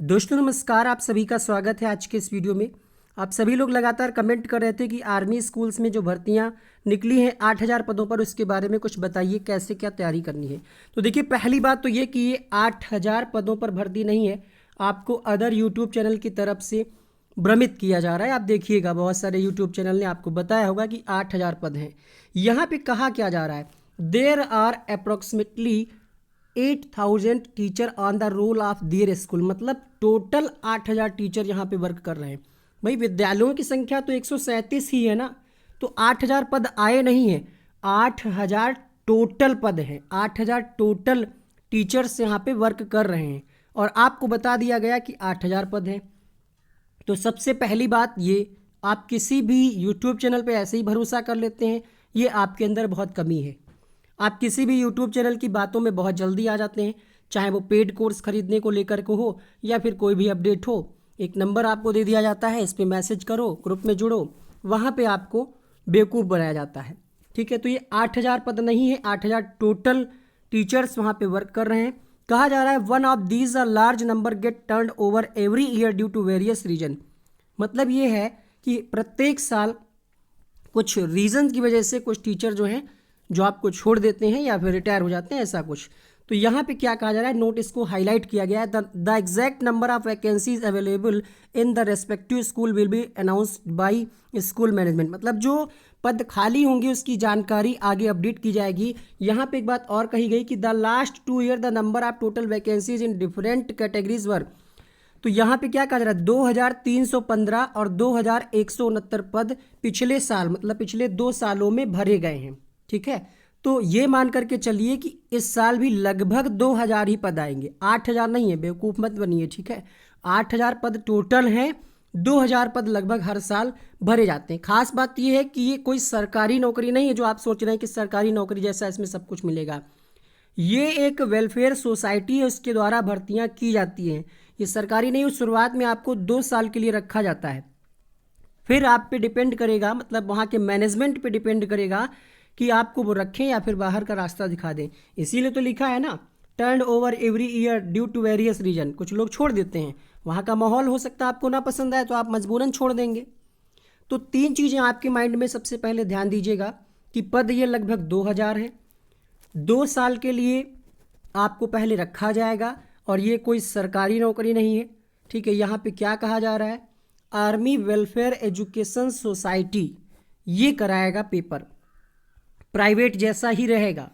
दोस्तों नमस्कार, आप सभी का स्वागत है आज के इस वीडियो में। आप सभी लोग लगातार कमेंट कर रहे थे कि आर्मी स्कूल्स में जो भर्तियां निकली हैं 8000 पदों पर, उसके बारे में कुछ बताइए, कैसे क्या तैयारी करनी है। तो देखिए, पहली बात तो ये कि ये 8000 पदों पर भर्ती नहीं है, आपको अदर यूट्यूब चैनल की तरफ से भ्रमित किया जा रहा है। आप देखिएगा, बहुत सारे यूट्यूब चैनल ने आपको बताया होगा कि 8000 पद हैं। यहाँ पे कहा क्या जा रहा है, there are approximately 8000 teacher on the roll of their school, मतलब टोटल 8000 टीचर यहाँ पे वर्क कर रहे हैं। भाई, विद्यालयों की संख्या तो 137 ही है ना, तो 8000 पद आए नहीं हैं, 8000 टोटल पद हैं, 8000 टोटल टीचर्स यहाँ पे वर्क कर रहे हैं। और आपको बता दिया गया कि 8000 पद हैं। तो सबसे पहली बात ये, आप किसी भी यूट्यूब चैनल पे ऐसे ही भरोसा कर लेते हैं, ये आपके अंदर बहुत कमी है। आप किसी भी यूट्यूब चैनल की बातों में बहुत जल्दी आ जाते हैं, चाहे वो पेड कोर्स खरीदने को लेकर के हो या फिर कोई भी अपडेट हो। एक नंबर आपको दे दिया जाता है, इस पर मैसेज करो, ग्रुप में जुड़ो, वहाँ पे आपको बेवकूफ़ बनाया जाता है। ठीक है, तो ये 8000 पद नहीं है, 8000 टोटल टीचर्स वहाँ पे वर्क कर रहे हैं। कहा जा रहा है one of these a large number get turn over every year due to various reason. मतलब ये है कि प्रत्येक साल कुछ रीजन की वजह से कुछ टीचर जो हैं जो आपको छोड़ देते हैं या फिर रिटायर हो जाते हैं, ऐसा कुछ। तो यहाँ पे क्या कहा जा रहा है, नोट इसको हाईलाइट किया गया है, the exact number of vacancies available in the respective school will be announced by school management. मतलब जो पद खाली होंगे उसकी जानकारी आगे अपडेट की जाएगी। यहाँ पे एक बात और कही गई कि the last 2 year the number of total vacancies in different categories were. तो यहाँ पे क्या कहा जा रहा है, 2315 और 2169 पद पिछले साल, मतलब पिछले 2 सालों में भरे गए हैं। ठीक है, तो ये मान करके चलिए कि इस साल भी लगभग 2000 ही पद आएंगे, 8000 नहीं है, बेवकूफ़ मत बनिए। ठीक है, 8000 पद टोटल हैं, 2000 पद लगभग हर साल भरे जाते हैं। खास बात ये है कि ये कोई सरकारी नौकरी नहीं है जो आप सोच रहे हैं कि सरकारी नौकरी जैसा इसमें सब कुछ मिलेगा। ये एक वेलफेयर सोसाइटी है, उसके द्वारा भर्तियां की जाती हैं। ये सरकारी नहीं, शुरुआत में आपको 2 साल के लिए रखा जाता है, फिर आप पे डिपेंड करेगा, मतलब वहाँ के मैनेजमेंट पे डिपेंड करेगा कि आपको वो रखें या फिर बाहर का रास्ता दिखा दें। इसीलिए तो लिखा है ना, turn over every year due to various reason. कुछ लोग छोड़ देते हैं, वहाँ का माहौल हो सकता है आपको ना पसंद आए तो आप मजबूरन छोड़ देंगे। तो 3 चीज़ें आपके माइंड में सबसे पहले ध्यान दीजिएगा कि पद ये लगभग 2000 है, 2 साल के लिए आपको पहले रखा जाएगा, और ये कोई सरकारी नौकरी नहीं है। ठीक है, यहाँ पे क्या कहा जा रहा है, आर्मी वेलफेयर एजुकेशन सोसाइटी ये कराएगा पेपर, प्राइवेट जैसा ही रहेगा।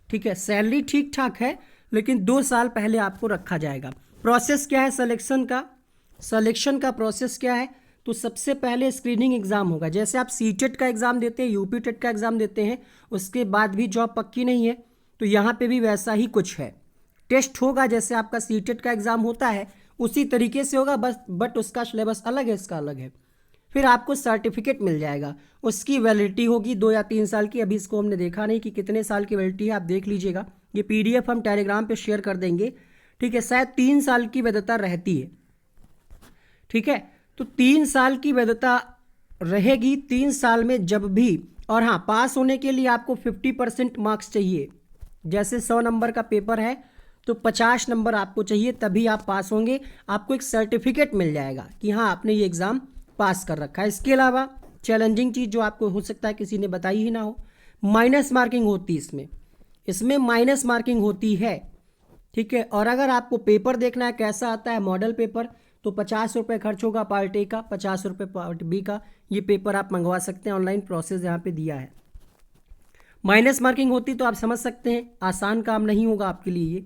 ठीक है, सैलरी ठीक ठाक है, लेकिन 2 साल पहले आपको रखा जाएगा। प्रोसेस क्या है सिलेक्शन का, सिलेक्शन का प्रोसेस क्या है, तो सबसे पहले स्क्रीनिंग एग्ज़ाम होगा। जैसे आप सीटेट का एग्ज़ाम देते हैं, यूपी टेट का एग्ज़ाम देते हैं, उसके बाद भी जॉब पक्की नहीं है, तो यहाँ पे भी वैसा ही कुछ है। टेस्ट होगा, जैसे आपका सीटेट का एग्ज़ाम होता है उसी तरीके से होगा, बस बट उसका सिलेबस अलग है, इसका अलग है। फिर आपको सर्टिफिकेट मिल जाएगा, उसकी वैलिडिटी होगी 2 या 3 साल की। अभी इसको हमने देखा नहीं कि कितने साल की वैलिडिटी है, आप देख लीजिएगा, ये पीडीएफ हम टेलीग्राम पे शेयर कर देंगे। ठीक है, शायद 3 साल की वैधता रहती है। ठीक है, तो 3 साल की वैधता रहेगी, 3 साल में जब भी, और हाँ, पास होने के लिए आपको 50% मार्क्स चाहिए। जैसे 100 नंबर का पेपर है तो 50 नंबर आपको चाहिए, तभी आप पास होंगे। आपको एक सर्टिफिकेट मिल जाएगा कि हाँ आपने ये एग्ज़ाम पास कर रखा है। इसके अलावा चैलेंजिंग चीज़ जो आपको हो सकता है किसी ने बताई ही ना हो, माइनस मार्किंग होती है इसमें, इसमें माइनस मार्किंग होती है। ठीक है, और अगर आपको पेपर देखना है कैसा आता है, मॉडल पेपर, तो 50 रुपये खर्च होगा पार्ट ए का, 50 रुपये पार्ट बी का। ये पेपर आप मंगवा सकते हैं, ऑनलाइन प्रोसेस यहाँ पे दिया है। माइनस मार्किंग होती तो आप समझ सकते हैं आसान काम नहीं होगा आपके लिए ये।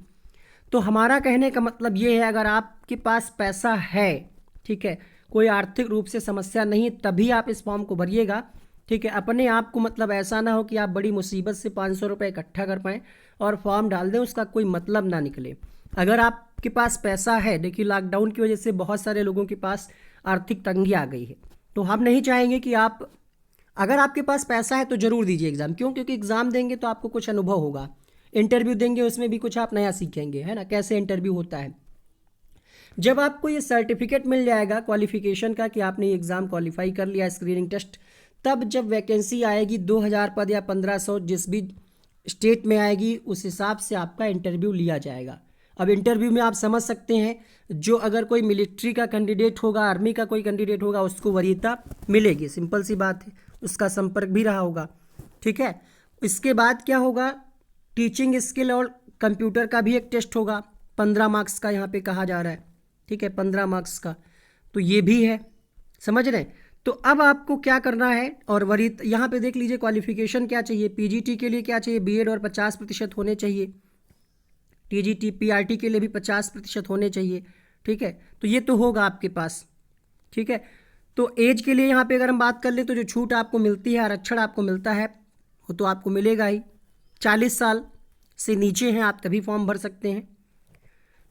तो हमारा कहने का मतलब ये है, अगर आपके पास पैसा है, ठीक है, कोई आर्थिक रूप से समस्या नहीं, तभी आप इस फॉर्म को भरिएगा। ठीक है, अपने आप को, मतलब ऐसा ना हो कि आप बड़ी मुसीबत से 500 रुपये इकट्ठा कर पाएँ और फॉर्म डाल दें, उसका कोई मतलब ना निकले। अगर आपके पास पैसा है, देखिए लॉकडाउन की वजह से बहुत सारे लोगों के पास आर्थिक तंगी आ गई है, तो हम नहीं चाहेंगे कि आप, अगर आपके पास पैसा है तो ज़रूर दीजिए एग्ज़ाम। क्यों? क्योंकि एग्ज़ाम देंगे तो आपको कुछ अनुभव होगा, इंटरव्यू देंगे उसमें भी कुछ आप नया सीखेंगे, है ना, कैसे इंटरव्यू होता है। जब आपको ये सर्टिफिकेट मिल जाएगा क्वालिफिकेशन का कि आपने ये एग्ज़ाम क्वालिफाई कर लिया, स्क्रीनिंग टेस्ट, तब जब वैकेंसी आएगी 2000 पद या 1500 जिस भी स्टेट में आएगी, उस हिसाब से आपका इंटरव्यू लिया जाएगा। अब इंटरव्यू में आप समझ सकते हैं, जो अगर कोई मिलिट्री का कैंडिडेट होगा, आर्मी का कोई कैंडिडेट होगा, उसको वरीयता मिलेगी, सिंपल सी बात है, उसका संपर्क भी रहा होगा। ठीक है, इसके बाद क्या होगा, टीचिंग स्किल और कंप्यूटर का भी एक टेस्ट होगा, 15 मार्क्स का यहाँ पे कहा जा रहा है। ठीक है, 15 मार्क्स का, तो ये भी है, समझ रहे हैं। तो अब आपको क्या करना है, और वरीयता यहाँ पे देख लीजिए, क्वालिफिकेशन क्या चाहिए, पीजीटी के लिए क्या चाहिए, बीएड और 50% होने चाहिए, टीजीटी पीआरटी के लिए भी 50% होने चाहिए। ठीक है, तो ये तो होगा आपके पास। ठीक है, तो एज के लिए यहाँ पे अगर हम बात कर लें तो जो छूट आपको मिलती है, आरक्षण आपको मिलता है, वो तो आपको मिलेगा ही। 40 साल से नीचे हैं आप तभी फॉर्म भर सकते हैं।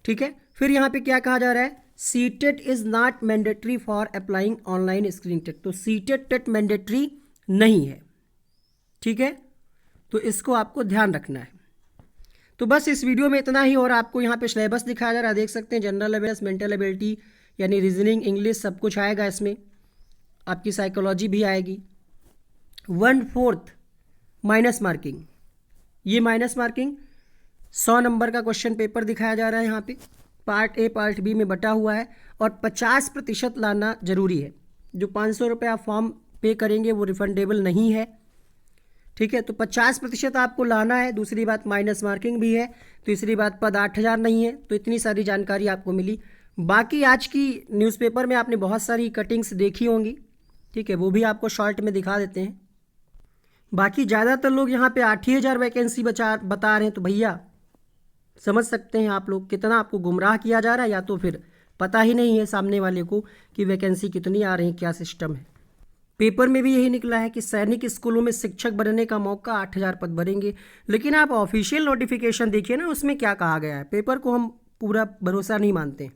ठीक है, फिर यहाँ पे क्या कहा जा रहा है, CTET is not mandatory for applying online screening test. तो सीटेट टेट मैंडेटरी नहीं है। ठीक है, तो इसको आपको ध्यान रखना है। तो बस इस वीडियो में इतना ही, और आपको यहाँ पे सिलेबस दिखाया जा रहा है, देख सकते हैं, जनरल अवेयरनेस, मेंटल एबिलिटी यानी रीजनिंग, इंग्लिश, सब कुछ आएगा इसमें, आपकी साइकोलॉजी भी आएगी। 1/4 माइनस मार्किंग, ये माइनस मार्किंग 100 नंबर का क्वेश्चन पेपर दिखाया जा रहा है यहाँ पे, पार्ट ए पार्ट बी में बटा हुआ है, और 50% लाना जरूरी है। जो 500 रुपये आप फॉर्म पे करेंगे वो रिफंडेबल नहीं है। ठीक है, तो 50% आपको लाना है। दूसरी बात माइनस मार्किंग भी है। तीसरी बात पद 8000 नहीं है। तो इतनी सारी जानकारी आपको मिली। बाकी आज की न्यूज़पेपर में आपने बहुत सारी कटिंग्स देखी होंगी। ठीक है, वो भी आपको शॉर्ट में दिखा देते हैं। बाकी ज़्यादातर लोग यहाँ पे 8,000 वैकेंसी बता रहे हैं। तो भैया समझ सकते हैं आप लोग कितना आपको गुमराह किया जा रहा है, या तो फिर पता ही नहीं है सामने वाले को कि वैकेंसी कितनी आ रही है, क्या सिस्टम है। पेपर में भी यही निकला है कि सैनिक स्कूलों में शिक्षक बनने का मौका, 8,000 पद भरेंगे। लेकिन आप ऑफिशियल नोटिफिकेशन देखिए ना, उसमें क्या कहा गया है। पेपर को हम पूरा भरोसा नहीं मानते।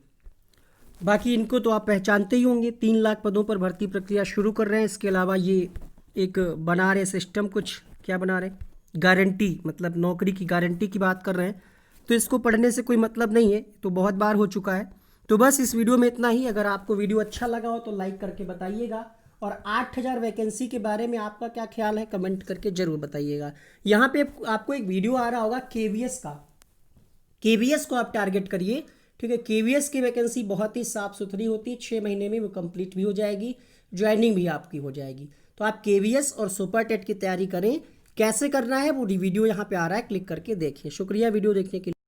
बाकी इनको तो आप पहचानते ही होंगे, 3 लाख पदों पर भर्ती प्रक्रिया शुरू कर रहे हैं। इसके अलावा ये एक बना रहे सिस्टम, कुछ क्या बना रहे, गारंटी, मतलब नौकरी की गारंटी की बात कर रहे हैं। तो इसको पढ़ने से कोई मतलब नहीं है, तो बहुत बार हो चुका है। तो बस इस वीडियो में इतना ही। अगर आपको वीडियो अच्छा लगा हो तो लाइक करके बताइएगा, और 8,000 वैकेंसी के बारे में आपका क्या ख्याल है कमेंट करके जरूर बताइएगा। यहाँ पे आपको एक वीडियो आ रहा होगा केवीएस का, केवीएस को आप टारगेट करिए। ठीक है, केवीएस की वैकेंसी बहुत ही साफ सुथरी होती है, 6 महीने में वो कंप्लीट भी हो जाएगी, ज्वाइनिंग भी आपकी हो जाएगी। तो आप केवीएस और सुपर टेट की तैयारी करें। कैसे करना है वो वीडियो यहाँ पे आ रहा है, क्लिक करके देखिए। शुक्रिया वीडियो देखने के लिए।